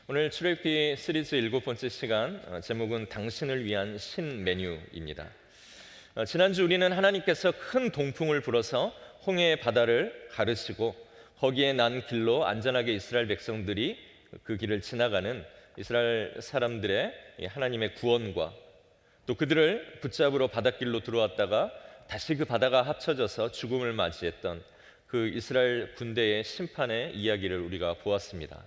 오늘 출애굽기 시리즈 7번째 시간, 제목은 당신을 위한 신메뉴입니다. 지난주 우리는 하나님께서 큰 동풍을 불어서 홍해의 바다를 가르시고 거기에 난 길로 안전하게 이스라엘 백성들이 그 길을 지나가는 이스라엘 사람들의 하나님의 구원과 또 그들을 붙잡으러 바닷길로 들어왔다가 다시 그 바다가 합쳐져서 죽음을 맞이했던 그 이스라엘 군대의 심판의 이야기를 우리가 보았습니다.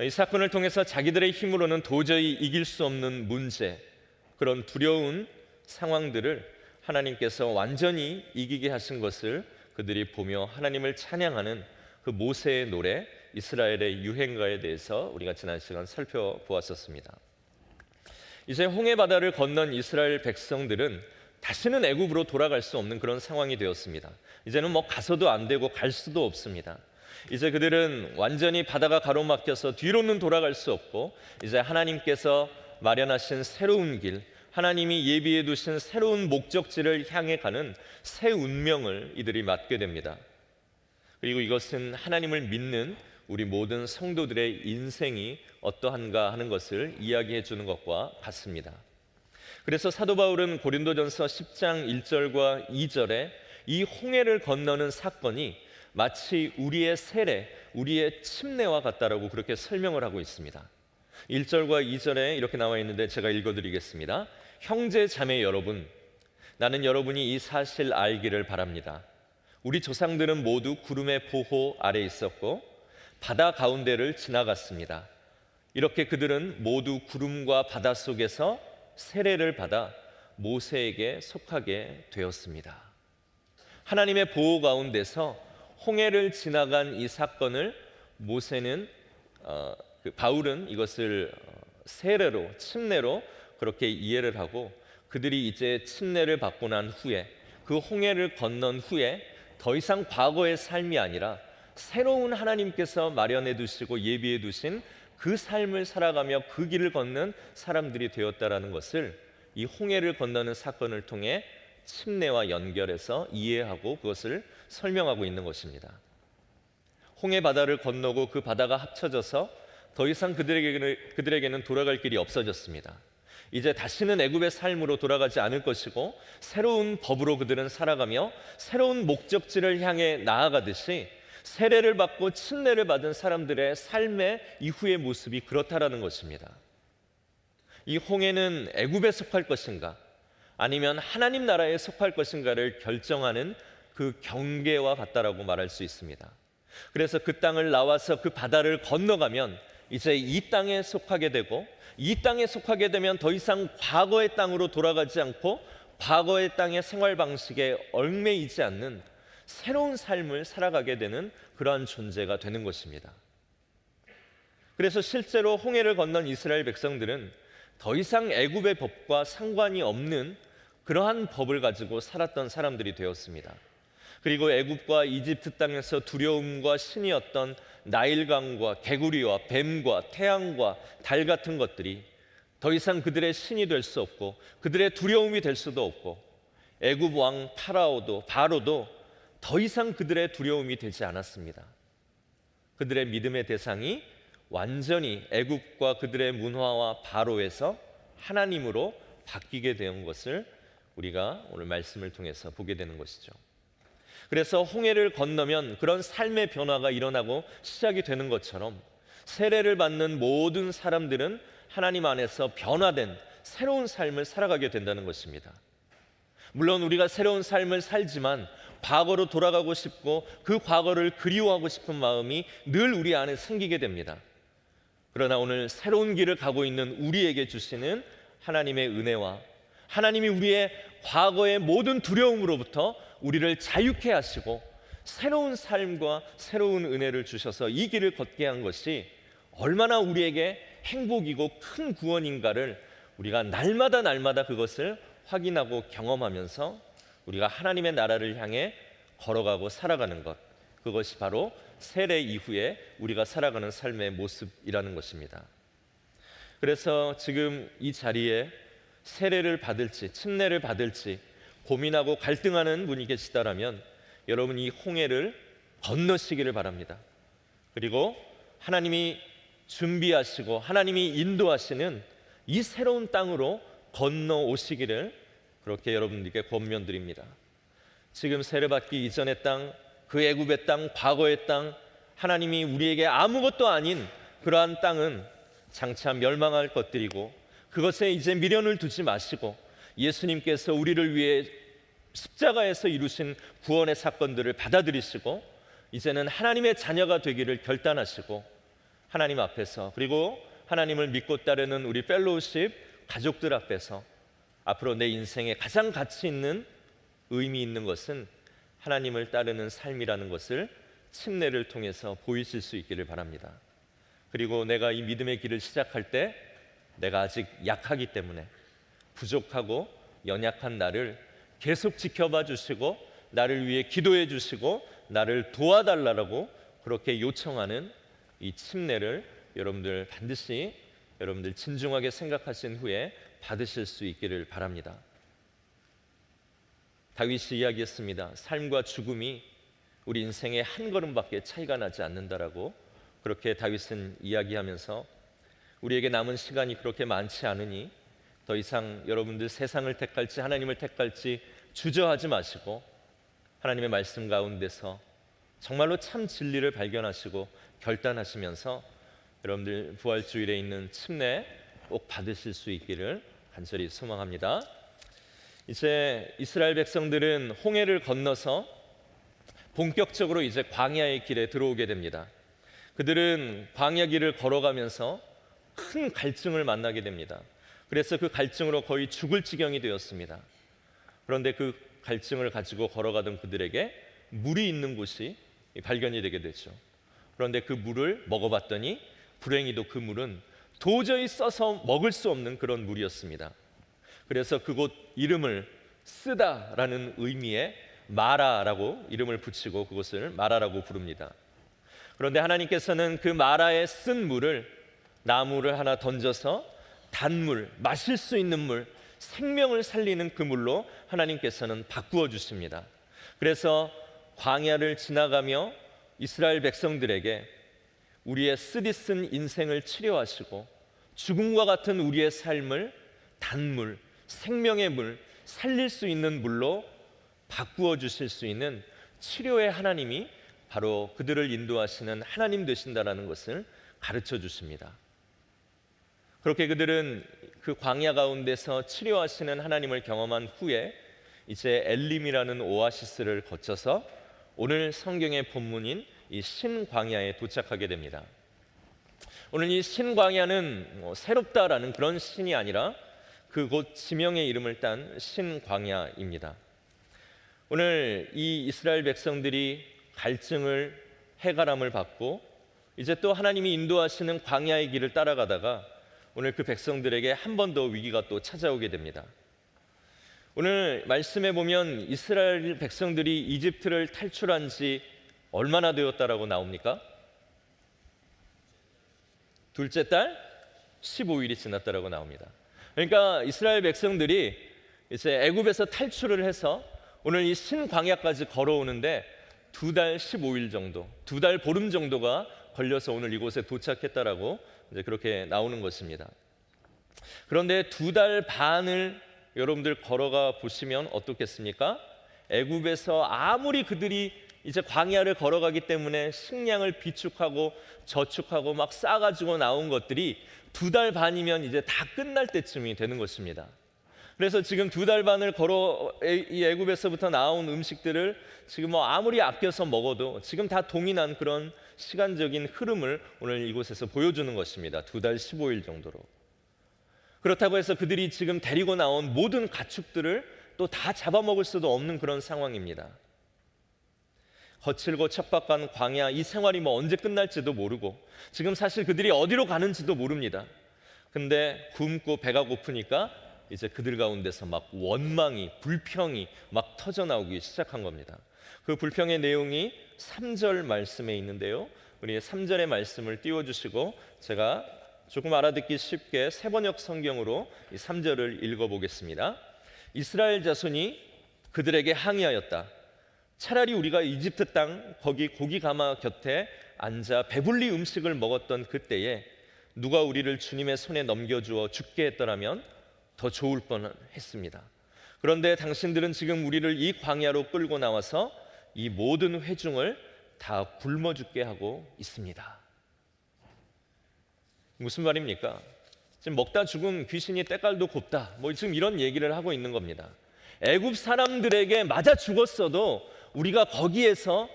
이 사건을 통해서 자기들의 힘으로는 도저히 이길 수 없는 문제, 그런 두려운 상황들을 하나님께서 완전히 이기게 하신 것을 그들이 보며 하나님을 찬양하는 그 모세의 노래, 이스라엘의 유행가에 대해서 우리가 지난 시간 살펴보았었습니다. 이제 홍해 바다를 건넌 이스라엘 백성들은 다시는 애굽으로 돌아갈 수 없는 그런 상황이 되었습니다. 이제는 가서도 안 되고 갈 수도 없습니다. 이제 그들은 완전히 바다가 가로막혀서 뒤로는 돌아갈 수 없고, 이제 하나님께서 마련하신 새로운 길, 하나님이 예비해 두신 새로운 목적지를 향해 가는 새 운명을 이들이 맞게 됩니다. 그리고 이것은 하나님을 믿는 우리 모든 성도들의 인생이 어떠한가 하는 것을 이야기해 주는 것과 같습니다. 그래서 사도 바울은 고린도전서 10장 1절과 2절에 이 홍해를 건너는 사건이 마치 우리의 세례, 우리의 침례와 같다라고 그렇게 설명을 하고 있습니다. 1절과 2절에 이렇게 나와 있는데 제가 읽어드리겠습니다. 형제 자매 여러분, 나는 여러분이 이 사실 알기를 바랍니다. 우리 조상들은 모두 구름의 보호 아래 있었고 바다 가운데를 지나갔습니다. 이렇게 그들은 모두 구름과 바다 속에서 세례를 받아 모세에게 속하게 되었습니다. 하나님의 보호 가운데서 홍해를 지나간 이 사건을 모세는 바울은 이것을 세례로, 침례로 그렇게 이해를 하고, 그들이 이제 침례를 받고 난 후에 그 홍해를 건넌 후에 더 이상 과거의 삶이 아니라 새로운 하나님께서 마련해 두시고 예비해 두신 그 삶을 살아가며 그 길을 걷는 사람들이 되었다라는 것을 이 홍해를 건너는 사건을 통해 침례와 연결해서 이해하고 그것을 설명하고 있는 것입니다. 홍해 바다를 건너고 그 바다가 합쳐져서 더 이상 그들에게는 돌아갈 길이 없어졌습니다. 이제 다시는 애굽의 삶으로 돌아가지 않을 것이고 새로운 법으로 그들은 살아가며 새로운 목적지를 향해 나아가듯이 세례를 받고 침례를 받은 사람들의 삶의 이후의 모습이 그렇다라는 것입니다. 이 홍해는 애굽에 속할 것인가 아니면 하나님 나라에 속할 것인가를 결정하는 그 경계와 같다라고 말할 수 있습니다. 그래서 그 땅을 나와서 그 바다를 건너가면 이제 이 땅에 속하게 되고, 이 땅에 속하게 되면 더 이상 과거의 땅으로 돌아가지 않고 과거의 땅의 생활 방식에 얽매이지 않는 새로운 삶을 살아가게 되는 그러한 존재가 되는 것입니다. 그래서 실제로 홍해를 건넌 이스라엘 백성들은 더 이상 애굽의 법과 상관이 없는 그러한 법을 가지고 살았던 사람들이 되었습니다. 그리고 애굽과 이집트 땅에서 두려움과 신이었던 나일강과 개구리와 뱀과 태양과 달 같은 것들이 더 이상 그들의 신이 될 수 없고 그들의 두려움이 될 수도 없고, 애굽 왕 바로도 더 이상 그들의 두려움이 되지 않았습니다. 그들의 믿음의 대상이 완전히 애굽과 그들의 문화와 바로에서 하나님으로 바뀌게 된 것을 우리가 오늘 말씀을 통해서 보게 되는 것이죠. 그래서 홍해를 건너면 그런 삶의 변화가 일어나고 시작이 되는 것처럼 세례를 받는 모든 사람들은 하나님 안에서 변화된 새로운 삶을 살아가게 된다는 것입니다. 물론 우리가 새로운 삶을 살지만 과거로 돌아가고 싶고 그 과거를 그리워하고 싶은 마음이 늘 우리 안에 생기게 됩니다. 그러나 오늘 새로운 길을 가고 있는 우리에게 주시는 하나님의 은혜와 하나님이 우리의 과거의 모든 두려움으로부터 우리를 자유케 하시고 새로운 삶과 새로운 은혜를 주셔서 이 길을 걷게 한 것이 얼마나 우리에게 행복이고 큰 구원인가를 우리가 날마다 그것을 확인하고 경험하면서 우리가 하나님의 나라를 향해 걸어가고 살아가는 것, 그것이 바로 세례 이후에 우리가 살아가는 삶의 모습이라는 것입니다. 그래서 지금 이 자리에 세례를 받을지 침례를 받을지 고민하고 갈등하는 분이 계시다라면 여러분 이 홍해를 건너시기를 바랍니다. 그리고 하나님이 준비하시고 하나님이 인도하시는 이 새로운 땅으로 건너오시기를 그렇게 여러분들께 권면드립니다. 지금 세례받기 이전의 땅, 그 애굽의 땅, 과거의 땅, 하나님이 우리에게 아무것도 아닌 그러한 땅은 장차 멸망할 것들이고 그것에 이제 미련을 두지 마시고 예수님께서 우리를 위해 십자가에서 이루신 구원의 사건들을 받아들이시고 이제는 하나님의 자녀가 되기를 결단하시고 하나님 앞에서 그리고 하나님을 믿고 따르는 우리 펠로우십 가족들 앞에서 앞으로 내 인생에 가장 가치 있는 의미 있는 것은 하나님을 따르는 삶이라는 것을 침례를 통해서 보이실 수 있기를 바랍니다. 그리고 내가 이 믿음의 길을 시작할 때 내가 아직 약하기 때문에 부족하고 연약한 나를 계속 지켜봐 주시고 나를 위해 기도해 주시고 나를 도와달라고 그렇게 요청하는 이 침례를 여러분들 반드시 여러분들 진중하게 생각하신 후에 받으실 수 있기를 바랍니다. 다윗이 이야기했습니다. 삶과 죽음이 우리 인생의 한 걸음밖에 차이가 나지 않는다라고 그렇게 다윗은 이야기하면서 우리에게 남은 시간이 그렇게 많지 않으니 더 이상 여러분들 세상을 택할지 하나님을 택할지 주저하지 마시고 하나님의 말씀 가운데서 정말로 참 진리를 발견하시고 결단하시면서 여러분들 부활주일에 있는 침례 꼭 받으실 수 있기를 간절히 소망합니다. 이제 이스라엘 백성들은 홍해를 건너서 본격적으로 이제 광야의 길에 들어오게 됩니다. 그들은 광야 길을 걸어가면서 큰 갈증을 만나게 됩니다. 그래서 그 갈증으로 거의 죽을 지경이 되었습니다. 그런데 그 갈증을 가지고 걸어가던 그들에게 물이 있는 곳이 발견이 되게 되죠. 그런데 그 물을 먹어봤더니 불행히도 그 물은 도저히 써서 먹을 수 없는 그런 물이었습니다. 그래서 그곳 이름을 쓰다라는 의미의 마라라고 이름을 붙이고 그곳을 마라라고 부릅니다. 그런데 하나님께서는 그 마라에 쓴 물을 나무를 하나 던져서 단물, 마실 수 있는 물, 생명을 살리는 그 물로 하나님께서는 바꾸어 주십니다. 그래서 광야를 지나가며 이스라엘 백성들에게 우리의 쓰디쓴 인생을 치료하시고 죽음과 같은 우리의 삶을 단물, 생명의 물, 살릴 수 있는 물로 바꾸어 주실 수 있는 치료의 하나님이 바로 그들을 인도하시는 하나님 되신다라는 것을 가르쳐 주십니다. 그렇게 그들은 그 광야 가운데서 치료하시는 하나님을 경험한 후에 이제 엘림이라는 오아시스를 거쳐서 오늘 성경의 본문인 이 신광야에 도착하게 됩니다. 오늘 이 신광야는 새롭다라는 그런 신이 아니라 그곳 지명의 이름을 딴 신광야입니다. 오늘 이 이스라엘 백성들이 갈증을 해가람을 받고 이제 또 하나님이 인도하시는 광야의 길을 따라가다가 오늘 그 백성들에게 한 번 더 위기가 또 찾아오게 됩니다. 오늘 말씀에 보면 이스라엘 백성들이 이집트를 탈출한 지 얼마나 되었다라고 나옵니까? 둘째 달 15일이 지났다라고 나옵니다. 그러니까 이스라엘 백성들이 이제 애굽에서 탈출을 해서 오늘 이 신광야까지 걸어오는데 2달 15일 정도, 2달 보름 정도가 걸려서 오늘 이곳에 도착했다라고 이제 그렇게 나오는 것입니다. 그런데 2달 반을 여러분들 걸어가 보시면 어떻겠습니까? 애굽에서 아무리 그들이 이제 광야를 걸어가기 때문에 식량을 비축하고 저축하고 막 싸가지고 나온 것들이 2달 반이면 이제 다 끝날 때쯤이 되는 것입니다. 그래서 지금 2달 반을 걸어 이 애굽에서부터 나온 음식들을 지금 뭐 아무리 아껴서 먹어도 지금 다 동일한 그런 시간적인 흐름을 오늘 이곳에서 보여주는 것입니다. 2달 15일 정도로. 그렇다고 해서 그들이 지금 데리고 나온 모든 가축들을 또 다 잡아먹을 수도 없는 그런 상황입니다. 거칠고 척박한 광야 이 생활이 뭐 언제 끝날지도 모르고 지금 사실 그들이 어디로 가는지도 모릅니다. 근데 굶고 배가 고프니까 이제 그들 가운데서 막 원망이, 불평이 막 터져나오기 시작한 겁니다. 그 불평의 내용이 3절 말씀에 있는데요. 우리 3절의 말씀을 띄워주시고 제가 조금 알아듣기 쉽게 세번역 성경으로 이 3절을 읽어보겠습니다. 이스라엘 자손이 그들에게 항의하였다. 차라리 우리가 이집트 땅 거기 고기 가마 곁에 앉아 배불리 음식을 먹었던 그때에 누가 우리를 주님의 손에 넘겨주어 죽게 했더라면 더 좋을 뻔했습니다. 그런데 당신들은 지금 우리를 이 광야로 끌고 나와서 이 모든 회중을 다 굶어 죽게 하고 있습니다. 무슨 말입니까? 지금 먹다 죽은 귀신이 때깔도 곱다, 지금 이런 얘기를 하고 있는 겁니다. 애굽 사람들에게 맞아 죽었어도 우리가 거기에서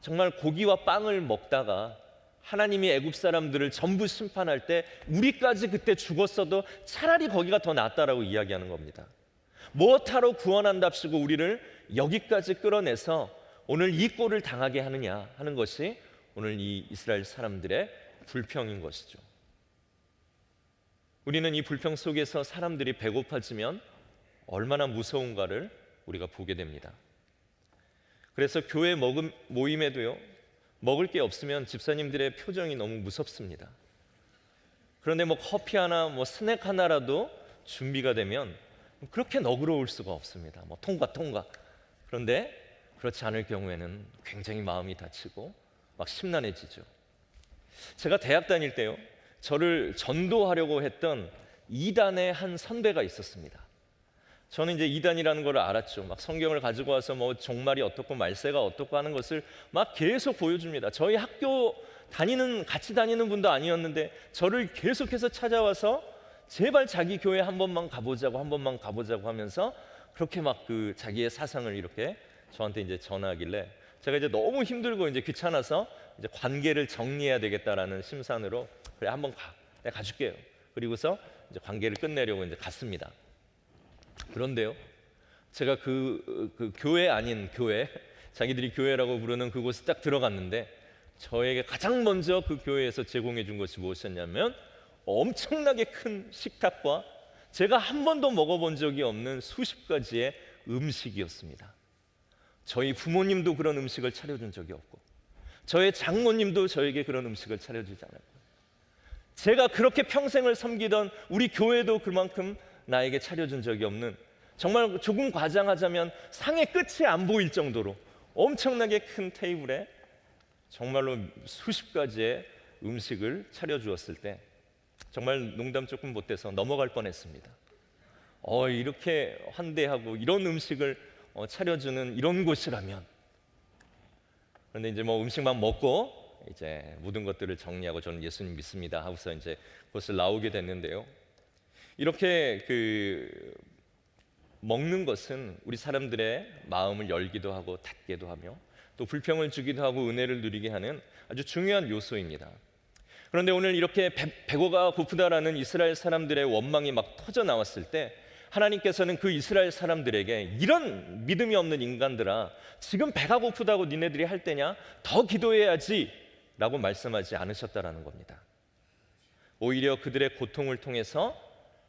정말 고기와 빵을 먹다가 하나님이 애굽 사람들을 전부 심판할 때 우리까지 그때 죽었어도 차라리 거기가 더 낫다라고 이야기하는 겁니다. 무엇하러 구원한답시고 우리를 여기까지 끌어내서 오늘 이 꼴을 당하게 하느냐 하는 것이 오늘 이 이스라엘 사람들의 불평인 것이죠. 우리는 이 불평 속에서 사람들이 배고파지면 얼마나 무서운가를 우리가 보게 됩니다. 그래서 교회 모임에도요, 먹을 게 없으면 집사님들의 표정이 너무 무섭습니다. 그런데 커피 하나, 스낵 하나라도 준비가 되면 그렇게 너그러울 수가 없습니다. 통과. 그런데 그렇지 않을 경우에는 굉장히 마음이 다치고 심란해지죠. 제가 대학 다닐 때요, 저를 전도하려고 했던 이단의 한 선배가 있었습니다. 저는 이제 이단이라는 걸 알았죠. 성경을 가지고 와서 종말이 어떻고 말세가 어떻고 하는 것을 계속 보여줍니다. 저희 학교 같이 다니는 분도 아니었는데 저를 계속해서 찾아와서 제발 자기 교회 한 번만 가보자고 하면서 그렇게 그 자기의 사상을 이렇게 저한테 이제 전하길래 제가 이제 너무 힘들고 이제 귀찮아서 이제 관계를 정리해야 되겠다라는 심산으로 그래 한번 내가 가줄게요. 그리고서 이제 관계를 끝내려고 이제 갔습니다. 그런데요, 제가 그 교회 아닌 교회, 자기들이 교회라고 부르는 그곳에 딱 들어갔는데 저에게 가장 먼저 그 교회에서 제공해 준 것이 무엇이었냐면 엄청나게 큰 식탁과 제가 한 번도 먹어본 적이 없는 수십 가지의 음식이었습니다. 저희 부모님도 그런 음식을 차려준 적이 없고 저의 장모님도 저에게 그런 음식을 차려주지 않았고 제가 그렇게 평생을 섬기던 우리 교회도 그만큼 나에게 차려준 적이 없는, 정말 조금 과장하자면 상의 끝이 안 보일 정도로 엄청나게 큰 테이블에 정말로 수십 가지의 음식을 차려주었을 때 정말 농담 조금 못해서 넘어갈 뻔했습니다. 이렇게 환대하고 이런 음식을 차려주는 이런 곳이라면. 그런데 이제 음식만 먹고 이제 모든 것들을 정리하고 저는 예수님 믿습니다 하고서 이제 그것을 나오게 됐는데요. 이렇게 먹는 것은 우리 사람들의 마음을 열기도 하고 닫기도 하며 또 불평을 주기도 하고 은혜를 누리게 하는 아주 중요한 요소입니다. 그런데 오늘 이렇게 배고가 고프다라는 이스라엘 사람들의 원망이 터져 나왔을 때 하나님께서는 그 이스라엘 사람들에게 이런 믿음이 없는 인간들아, 지금 배가 고프다고 니네들이 할 때냐? 더 기도해야지 라고 말씀하지 않으셨다라는 겁니다. 오히려 그들의 고통을 통해서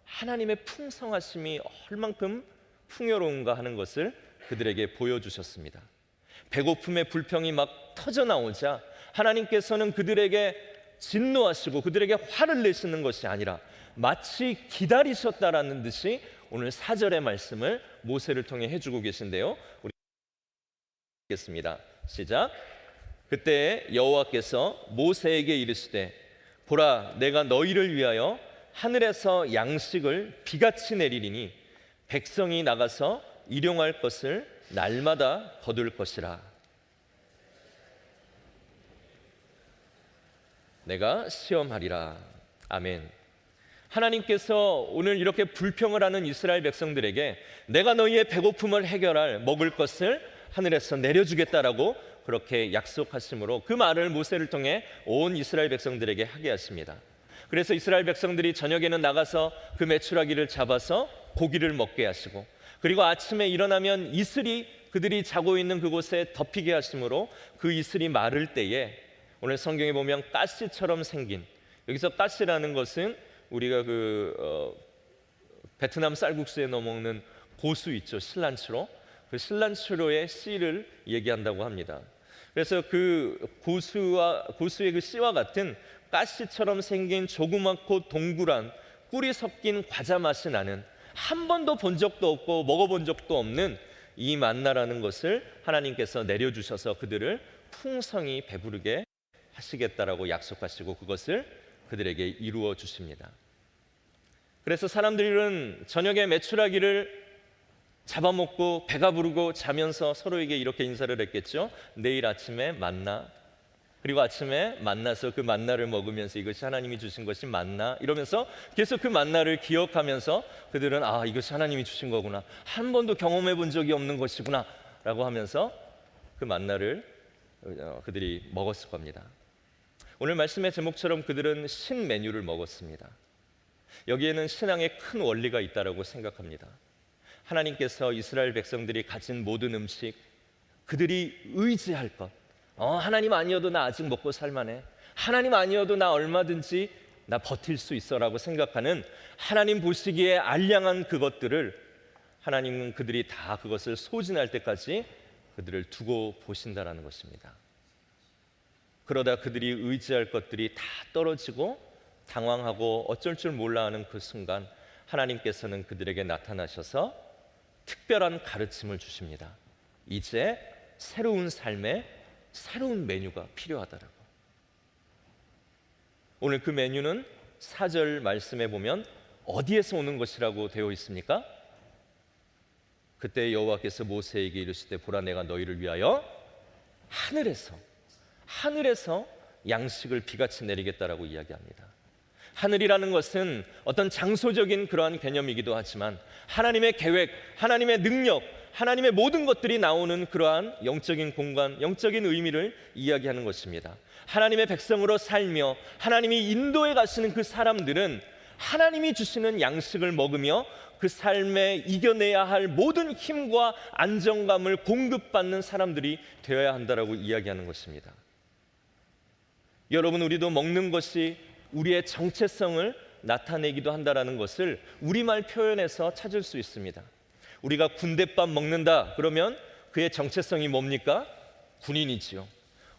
하나님의 풍성하심이 얼만큼 풍요로운가 하는 것을 그들에게 보여주셨습니다. 배고픔의 불평이 터져 나오자 하나님께서는 그들에게 진노하시고 그들에게 화를 내시는 것이 아니라 마치 기다리셨다라는 듯이 오늘 4절의 말씀을 모세를 통해 해주고 계신데요. 우리 읽겠습니다. 시작. 그때 여호와께서 모세에게 이르시되 보라, 내가 너희를 위하여 하늘에서 양식을 비같이 내리리니 백성이 나가서 일용할 것을 날마다 거둘 것이라. 내가 시험하리라. 아멘. 하나님께서 오늘 이렇게 불평을 하는 이스라엘 백성들에게 내가 너희의 배고픔을 해결할 먹을 것을 하늘에서 내려주겠다라고 그렇게 약속하심으로 그 말을 모세를 통해 온 이스라엘 백성들에게 하게 하십니다. 그래서 이스라엘 백성들이 저녁에는 나가서 그 메추라기를 잡아서 고기를 먹게 하시고 그리고 아침에 일어나면 이슬이 그들이 자고 있는 그곳에 덮이게 하심으로 그 이슬이 마를 때에 오늘 성경에 보면 가시처럼 생긴, 여기서 가시라는 것은 우리가 베트남 쌀국수에 넣어 먹는 고수 있죠, 실란츠로. 그 실란츠로의 씨를 얘기한다고 합니다. 그래서 그 고수의 그 씨와 같은 가시처럼 생긴 조그맣고 동그란 꿀이 섞인 과자 맛이 나는, 한 번도 본 적도 없고 먹어본 적도 없는 이 만나라는 것을 하나님께서 내려주셔서 그들을 풍성히 배부르게 하시겠다라고 약속하시고 그것을 그들에게 이루어 주십니다. 그래서 사람들은 저녁에 메추라기를 잡아먹고 배가 부르고 자면서 서로에게 이렇게 인사를 했겠죠. 내일 아침에 만나. 그리고 아침에 만나서 그 만나를 먹으면서 이것이 하나님이 주신 것이 만나, 이러면서 계속 그 만나를 기억하면서 그들은 이것이 하나님이 주신 거구나, 한 번도 경험해 본 적이 없는 것이구나 라고 하면서 그 만나를 그들이 먹었을 겁니다. 오늘 말씀의 제목처럼 그들은 신 메뉴를 먹었습니다. 여기에는 신앙의 큰 원리가 있다고 생각합니다. 하나님께서 이스라엘 백성들이 가진 모든 음식, 그들이 의지할 것, 하나님 아니어도 나 아직 먹고 살만해, 하나님 아니어도 나 얼마든지 나 버틸 수 있어 라고 생각하는 하나님 보시기에 알량한 그것들을 하나님은 그들이 다 그것을 소진할 때까지 그들을 두고 보신다라는 것입니다. 그러다 그들이 의지할 것들이 다 떨어지고 당황하고 어쩔 줄 몰라 하는 그 순간 하나님께서는 그들에게 나타나셔서 특별한 가르침을 주십니다. 이제 새로운 삶에 새로운 메뉴가 필요하다라고. 오늘 그 메뉴는 4절 말씀에 보면 어디에서 오는 것이라고 되어 있습니까? 그때 여호와께서 모세에게 이르시되 보라 내가 너희를 위하여 하늘에서 양식을 비같이 내리겠다라고 이야기합니다. 하늘이라는 것은 어떤 장소적인 그러한 개념이기도 하지만 하나님의 계획, 하나님의 능력, 하나님의 모든 것들이 나오는 그러한 영적인 공간, 영적인 의미를 이야기하는 것입니다. 하나님의 백성으로 살며 하나님이 인도해 가시는 그 사람들은 하나님이 주시는 양식을 먹으며 그 삶에 이겨내야 할 모든 힘과 안정감을 공급받는 사람들이 되어야 한다라고 이야기하는 것입니다. 여러분, 우리도 먹는 것이 우리의 정체성을 나타내기도 한다라는 것을 우리말 표현에서 찾을 수 있습니다. 우리가 군대밥 먹는다 그러면 그의 정체성이 뭡니까? 군인이지요.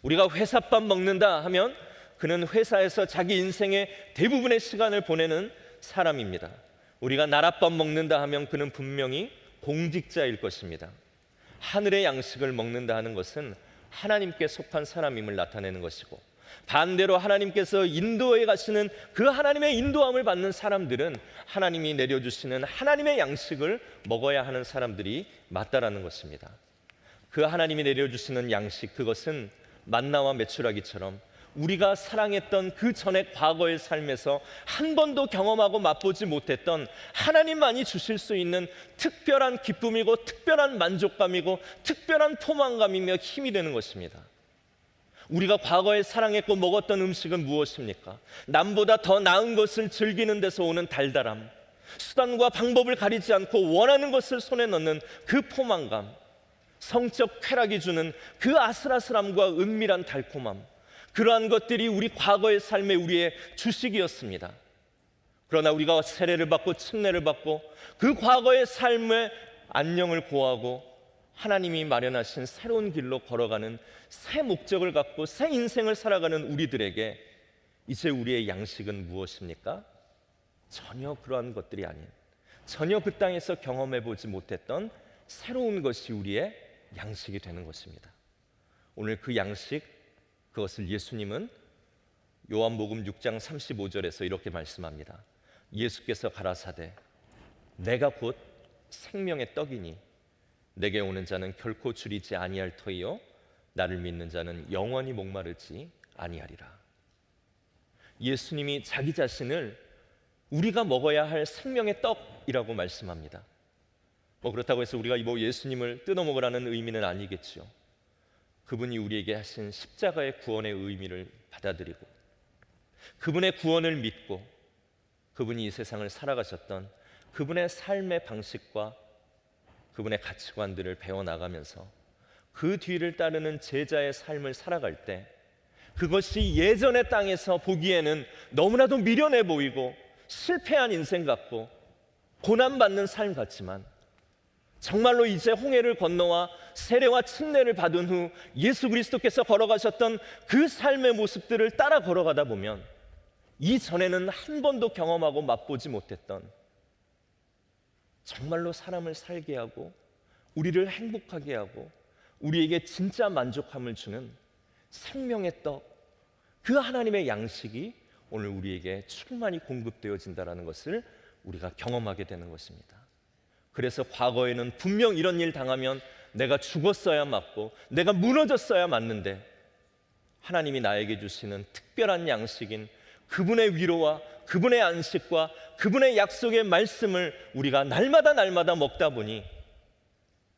우리가 회사밥 먹는다 하면 그는 회사에서 자기 인생의 대부분의 시간을 보내는 사람입니다. 우리가 나랏밥 먹는다 하면 그는 분명히 공직자일 것입니다. 하늘의 양식을 먹는다 하는 것은 하나님께 속한 사람임을 나타내는 것이고, 반대로 하나님께서 인도해 가시는 그 하나님의 인도함을 받는 사람들은 하나님이 내려주시는 하나님의 양식을 먹어야 하는 사람들이 맞다라는 것입니다. 그 하나님이 내려주시는 양식, 그것은 만나와 메추라기처럼 우리가 사랑했던 그 전의 과거의 삶에서 한 번도 경험하고 맛보지 못했던 하나님만이 주실 수 있는 특별한 기쁨이고 특별한 만족감이고 특별한 포만감이며 힘이 되는 것입니다. 우리가 과거에 사랑했고 먹었던 음식은 무엇입니까? 남보다 더 나은 것을 즐기는 데서 오는 달달함, 수단과 방법을 가리지 않고 원하는 것을 손에 넣는 그 포만감, 성적 쾌락이 주는 그 아슬아슬함과 은밀한 달콤함, 그러한 것들이 우리 과거의 삶의 우리의 주식이었습니다. 그러나 우리가 세례를 받고 침례를 받고 그 과거의 삶의 안녕을 고하고 하나님이 마련하신 새로운 길로 걸어가는 새 목적을 갖고 새 인생을 살아가는 우리들에게 이제 우리의 양식은 무엇입니까? 전혀 그러한 것들이 아닌, 전혀 그 땅에서 경험해 보지 못했던 새로운 것이 우리의 양식이 되는 것입니다. 오늘 그 양식, 그것을 예수님은 요한복음 6장 35절에서 이렇게 말씀합니다. 예수께서 가라사대 내가 곧 생명의 떡이니 내게 오는 자는 결코 줄이지 아니할 터이요 나를 믿는 자는 영원히 목마르지 아니하리라. 예수님이 자기 자신을 우리가 먹어야 할 생명의 떡이라고 말씀합니다. 그렇다고 해서 우리가 예수님을 뜯어 먹으라는 의미는 아니겠죠. 그분이 우리에게 하신 십자가의 구원의 의미를 받아들이고 그분의 구원을 믿고 그분이 이 세상을 살아가셨던 그분의 삶의 방식과 그분의 가치관들을 배워나가면서 그 뒤를 따르는 제자의 삶을 살아갈 때 그것이 예전의 땅에서 보기에는 너무나도 미련해 보이고 실패한 인생 같고 고난받는 삶 같지만 정말로 이제 홍해를 건너와 세례와 침례를 받은 후 예수 그리스도께서 걸어가셨던 그 삶의 모습들을 따라 걸어가다 보면 이전에는 한 번도 경험하고 맛보지 못했던 정말로 사람을 살게 하고 우리를 행복하게 하고 우리에게 진짜 만족함을 주는 생명의 떡, 그 하나님의 양식이 오늘 우리에게 충만히 공급되어진다는 것을 우리가 경험하게 되는 것입니다. 그래서 과거에는 분명 이런 일 당하면 내가 죽었어야 맞고 내가 무너졌어야 맞는데, 하나님이 나에게 주시는 특별한 양식인 그분의 위로와 그분의 안식과 그분의 약속의 말씀을 우리가 날마다 먹다 보니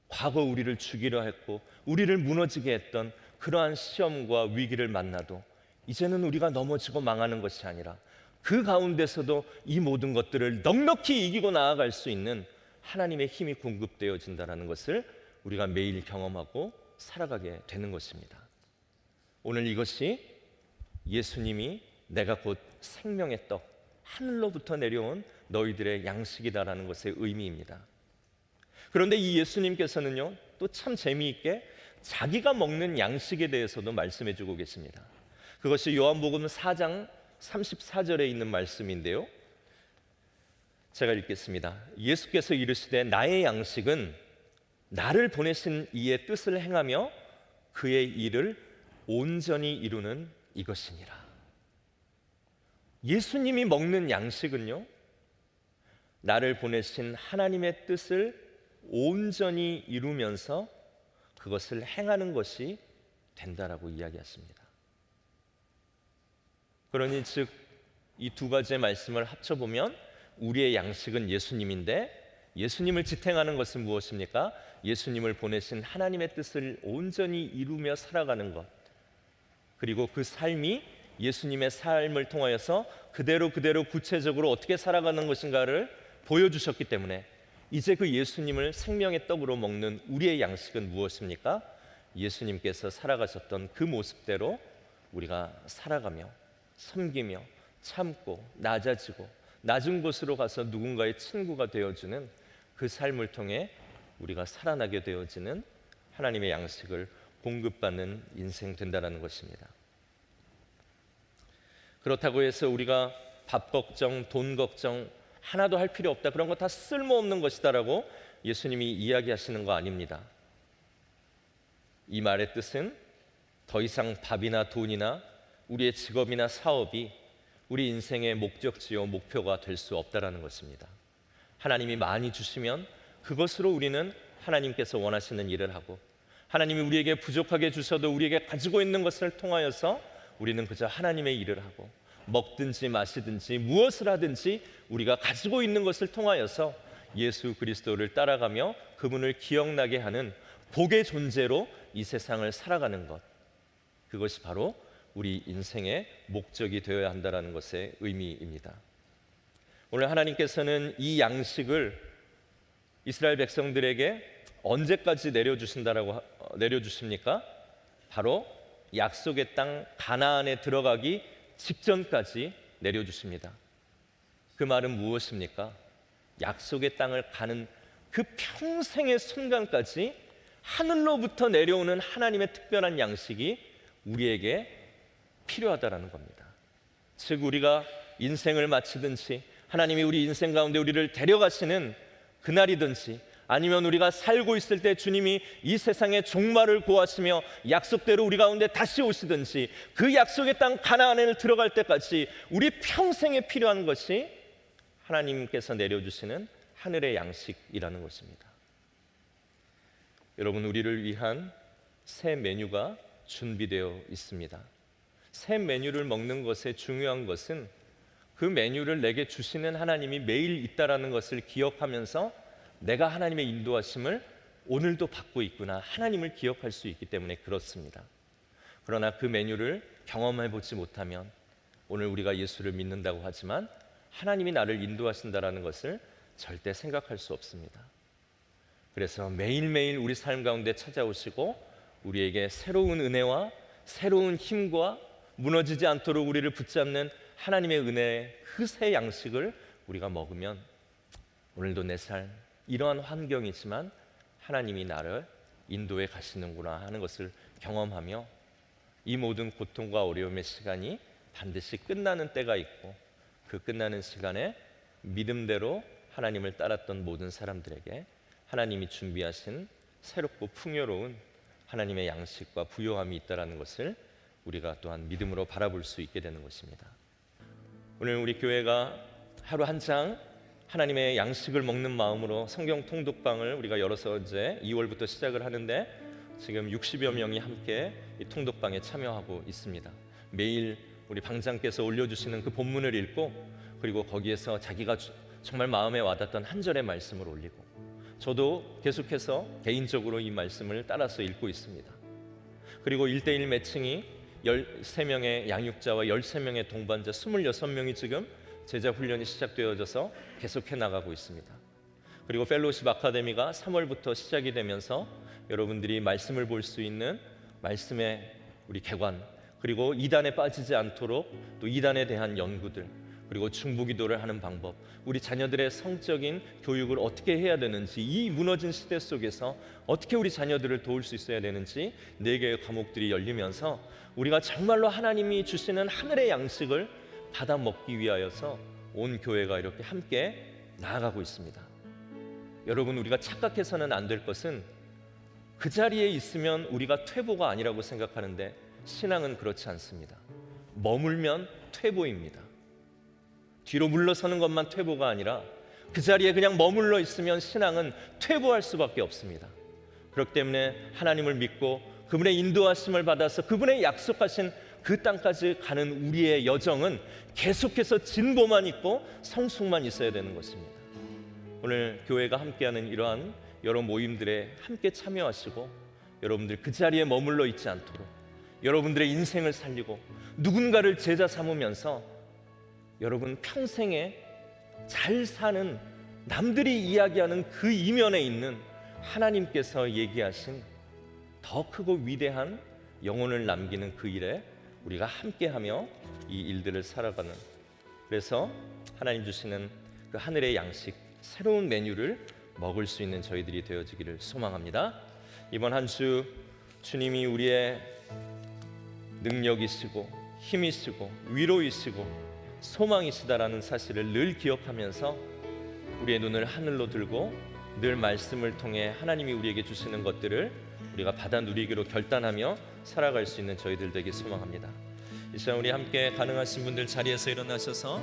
과거 우리를 죽이려 했고 우리를 무너지게 했던 그러한 시험과 위기를 만나도 이제는 우리가 넘어지고 망하는 것이 아니라 그 가운데서도 이 모든 것들을 넉넉히 이기고 나아갈 수 있는 하나님의 힘이 공급되어진다는 것을 우리가 매일 경험하고 살아가게 되는 것입니다. 오늘 이것이 예수님이 내가 곧 생명의 떡, 하늘로부터 내려온 너희들의 양식이다라는 것의 의미입니다. 그런데 이 예수님께서는요, 또 참 재미있게 자기가 먹는 양식에 대해서도 말씀해 주고 계십니다. 그것이 요한복음 4장 34절에 있는 말씀인데요, 제가 읽겠습니다. 예수께서 이르시되 나의 양식은 나를 보내신 이의 뜻을 행하며 그의 일을 온전히 이루는 이것이니라. 예수님이 먹는 양식은요, 나를 보내신 하나님의 뜻을 온전히 이루면서 그것을 행하는 것이 된다라고 이야기했습니다. 그러니 즉 이 두 가지의 말씀을 합쳐보면 우리의 양식은 예수님인데, 예수님을 지탱하는 것은 무엇입니까? 예수님을 보내신 하나님의 뜻을 온전히 이루며 살아가는 것, 그리고 그 삶이 예수님의 삶을 통하여서 그대로 구체적으로 어떻게 살아가는 것인가를 보여주셨기 때문에 이제 그 예수님을 생명의 떡으로 먹는 우리의 양식은 무엇입니까? 예수님께서 살아가셨던 그 모습대로 우리가 살아가며 섬기며 참고 낮아지고 낮은 곳으로 가서 누군가의 친구가 되어주는 그 삶을 통해 우리가 살아나게 되어지는 하나님의 양식을 공급받는 인생 된다는 것입니다. 그렇다고 해서 우리가 밥 걱정, 돈 걱정 하나도 할 필요 없다, 그런 거 다 쓸모없는 것이다라고 예수님이 이야기하시는 거 아닙니다. 이 말의 뜻은 더 이상 밥이나 돈이나 우리의 직업이나 사업이 우리 인생의 목적지요 목표가 될 수 없다라는 것입니다. 하나님이 많이 주시면 그것으로 우리는 하나님께서 원하시는 일을 하고, 하나님이 우리에게 부족하게 주셔도 우리에게 가지고 있는 것을 통하여서 우리는 그저 하나님의 일을 하고, 먹든지 마시든지 무엇을 하든지 우리가 가지고 있는 것을 통하여서 예수 그리스도를 따라가며 그분을 기억나게 하는 복의 존재로 이 세상을 살아가는 것, 그것이 바로 우리 인생의 목적이 되어야 한다는 것의 의미입니다. 오늘 하나님께서는 이 양식을 이스라엘 백성들에게 언제까지 내려주십니까? 바로 약속의 땅 가나안에 들어가기 직전까지 내려주십니다. 그 말은 무엇입니까? 약속의 땅을 가는 그 평생의 순간까지 하늘로부터 내려오는 하나님의 특별한 양식이 우리에게 필요하다라는 겁니다. 즉 우리가 인생을 마치든지 하나님이 우리 인생 가운데 우리를 데려가시는 그날이든지, 아니면 우리가 살고 있을 때 주님이 이 세상의 종말을 고하시며 약속대로 우리 가운데 다시 오시든지, 그 약속의 땅 가나안에 들어갈 때까지 우리 평생에 필요한 것이 하나님께서 내려주시는 하늘의 양식이라는 것입니다. 여러분, 우리를 위한 새 메뉴가 준비되어 있습니다. 새 메뉴를 먹는 것의 중요한 것은 그 메뉴를 내게 주시는 하나님이 매일 있다라는 것을 기억하면서 내가 하나님의 인도하심을 오늘도 받고 있구나, 하나님을 기억할 수 있기 때문에 그렇습니다. 그러나 그 메뉴를 경험해 보지 못하면 오늘 우리가 예수를 믿는다고 하지만 하나님이 나를 인도하신다라는 것을 절대 생각할 수 없습니다. 그래서 매일매일 우리 삶 가운데 찾아오시고 우리에게 새로운 은혜와 새로운 힘과 무너지지 않도록 우리를 붙잡는 하나님의 은혜의 그 새 양식을 우리가 먹으면 오늘도 내 삶 이러한 환경이지만 하나님이 나를 인도해 가시는구나 하는 것을 경험하며 이 모든 고통과 어려움의 시간이 반드시 끝나는 때가 있고, 그 끝나는 시간에 믿음대로 하나님을 따랐던 모든 사람들에게 하나님이 준비하신 새롭고 풍요로운 하나님의 양식과 부요함이 있다는 것을 우리가 또한 믿음으로 바라볼 수 있게 되는 것입니다. 오늘 우리 교회가 하루 한 장 하나님의 양식을 먹는 마음으로 성경 통독방을 우리가 열어서 이제 2월부터 시작을 하는데 지금 60여 명이 함께 이 통독방에 참여하고 있습니다. 매일 우리 방장께서 올려주시는 그 본문을 읽고 그리고 거기에서 자기가 정말 마음에 와닿던 한 절의 말씀을 올리고 저도 계속해서 개인적으로 이 말씀을 따라서 읽고 있습니다. 그리고 1:1 매칭이 13명의 양육자와 13명의 동반자 26명이 지금 제자 훈련이 시작되어져서 계속해 나가고 있습니다. 그리고 펠로우십 아카데미가 3월부터 시작이 되면서 여러분들이 말씀을 볼 수 있는 말씀의 우리 개관, 그리고 이단에 빠지지 않도록 또 이단에 대한 연구들, 그리고 중보기도를 하는 방법, 우리 자녀들의 성적인 교육을 어떻게 해야 되는지, 이 무너진 시대 속에서 어떻게 우리 자녀들을 도울 수 있어야 되는지 4개의 과목들이 열리면서 우리가 정말로 하나님이 주시는 하늘의 양식을 받아 먹기 위하여서 온 교회가 이렇게 함께 나아가고 있습니다. 여러분, 우리가 착각해서는 안 될 것은 그 자리에 있으면 우리가 퇴보가 아니라고 생각하는데 신앙은 그렇지 않습니다. 머물면 퇴보입니다. 뒤로 물러서는 것만 퇴보가 아니라 그 자리에 그냥 머물러 있으면 신앙은 퇴보할 수밖에 없습니다. 그렇기 때문에 하나님을 믿고 그분의 인도하심을 받아서 그분의 약속하신 그 땅까지 가는 우리의 여정은 계속해서 진보만 있고 성숙만 있어야 되는 것입니다. 오늘 교회가 함께하는 이러한 여러 모임들에 함께 참여하시고 여러분들 그 자리에 머물러 있지 않도록 여러분들의 인생을 살리고 누군가를 제자 삼으면서 여러분 평생에 잘 사는, 남들이 이야기하는 그 이면에 있는 하나님께서 얘기하신 더 크고 위대한 영혼을 남기는 그 일에 우리가 함께하며 이 일들을 살아가는, 그래서 하나님 주시는 그 하늘의 양식, 새로운 메뉴를 먹을 수 있는 저희들이 되어지기를 소망합니다. 이번 한 주 주님이 우리의 능력이시고 힘이시고 위로이시고 소망이시다라는 사실을 늘 기억하면서 우리의 눈을 하늘로 들고 늘 말씀을 통해 하나님이 우리에게 주시는 것들을 우리가 받아 누리기로 결단하며 살아갈 수 있는 저희들 되길 소망합니다. 이 시간 우리 함께 가능하신 분들 자리에서 일어나셔서